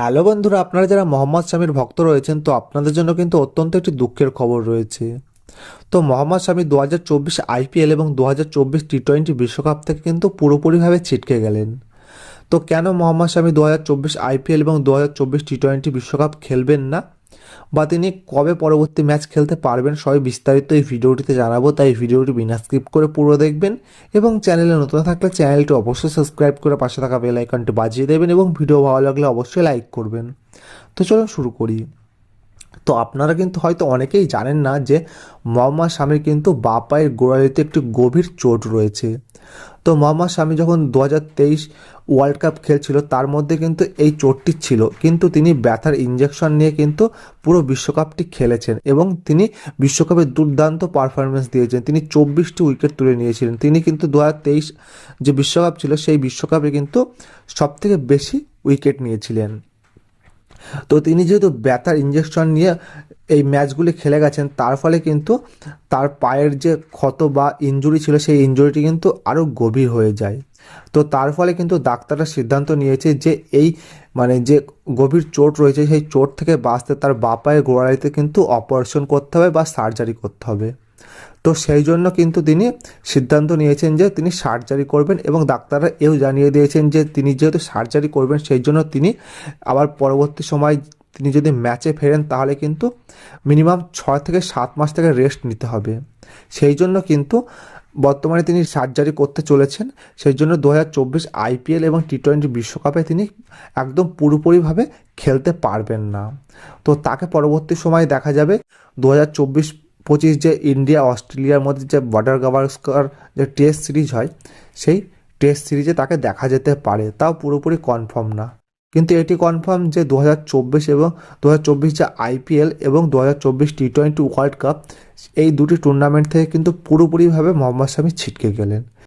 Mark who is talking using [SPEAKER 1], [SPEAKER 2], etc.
[SPEAKER 1] Hello বন্ধুরা, আপনারা যারা মোহাম্মদ শামির ভক্ত রয়েছেন তো আপনাদের জন্য কিন্তু অত্যন্ত একটি দুঃখের খবর রয়েছে। তো মোহাম্মদ শামি 2024 আইপিএল এবং 2024 টি-20 বিশ্বকাপ থেকে কিন্তু পুরোপুরিভাবে ছিটকে গেলেন। তো কেন মোহাম্মদ শামি 2024 আইপিএল এবং 2024 টি-20 বিশ্বকাপ খেলবেন না, বা তিনি কবে পরবর্তী ম্যাচ খেলতে পারবেন, সবই বিস্তারিত এই ভিডিওটিতে জানাবো। তাই ভিডিওটি বিনা স্কিপ করে পুরো দেখবেন এবং চ্যানেলে নতুন থাকলে চ্যানেলটি অবশ্যই সাবস্ক্রাইব করে পাশে থাকা বেল আইকনটি বাজিয়ে দেবেন এবং ভিডিও ভালো লাগলে অবশ্যই লাইক করবেন। তো চলুন শুরু করি। তো আপনারা কিন্তু হয়তো অনেকেই জানেন না যে মোহাম্মদ শামির কিন্তু বাঁ পায়ের গোড়ালিতে একটি গভীর চোট রয়েছে। তো মোহাম্মদ শামি যখন 2023 ওয়ার্ল্ড কাপ খেলছিল তার মধ্যে কিন্তু এই চোটটি ছিল, কিন্তু তিনি ব্যথার ইঞ্জেকশন নিয়ে কিন্তু পুরো বিশ্বকাপটি খেলেছেন এবং তিনি বিশ্বকাপে দুর্দান্ত পারফরমেন্স দিয়েছেন। তিনি 24টি উইকেট তুলে নিয়েছিলেন। তিনি কিন্তু 2023 যে বিশ্বকাপ ছিল সেই বিশ্বকাপে কিন্তু সবথেকে বেশি উইকেট নিয়েছিলেন। তো তিনি যেহেতু ব্যথার ইঞ্জেকশন নিয়ে এই ম্যাচগুলি খেলে গেছেন, তার ফলে কিন্তু তার পায়ের যে ক্ষত বা ইনজুরি ছিল সেই ইনজুরিটি কিন্তু আরও গভীর হয়ে যায়। তো তার ফলে কিন্তু ডাক্তাররা সিদ্ধান্ত নিয়েছে যে এই যে গভীর চোট রয়েছে সেই চোট থেকে বাঁচতে তার বাঁ পায়ের গোড়ালিতে কিন্তু অপারেশন করতে হবে বা সার্জারি করতে হবে। তো সেই জন্য কিন্তু তিনি সিদ্ধান্ত নিয়েছেন যে তিনি সার্জারি করবেন এবং ডাক্তাররা এও জানিয়ে দিয়েছেন যে তিনি যেহেতু সার্জারি করবেন সেই জন্য তিনি আবার পরবর্তী সময় তিনি যদি ম্যাচে ফেরেন তাহলে কিন্তু মিনিমাম 6 থেকে 7 মাস থেকে রেস্ট নিতে হবে। সেই জন্য কিন্তু বর্তমানে তিনি সার্জারি করতে চলেছেন। সেই জন্য 2024 আইপিএল এবং টি-20 বিশ্বকাপে তিনি একদম পুরোপুরিভাবে খেলতে পারবেন না। তো তাকে পরবর্তী সময় দেখা যাবে 2024-25 যে ইন্ডিয়া অস্ট্রেলিয়ার মধ্যে যে বর্ডার গাভাস্কর যে টেস্ট সিরিজ হয় সেই টেস্ট সিরিজে তাকে দেখা যেতে পারে, তাও পুরোপুরি কনফার্ম না। কিন্তু এটি কনফার্ম যে 2024 এবং 2024 যে আইপিএল এবং 2024 টি-20 ওয়ার্ল্ড কাপ, এই দুটি টুর্নামেন্ট থেকে কিন্তু পুরোপুরিভাবে মোহাম্মদ শামি ছিটকে গেলেন।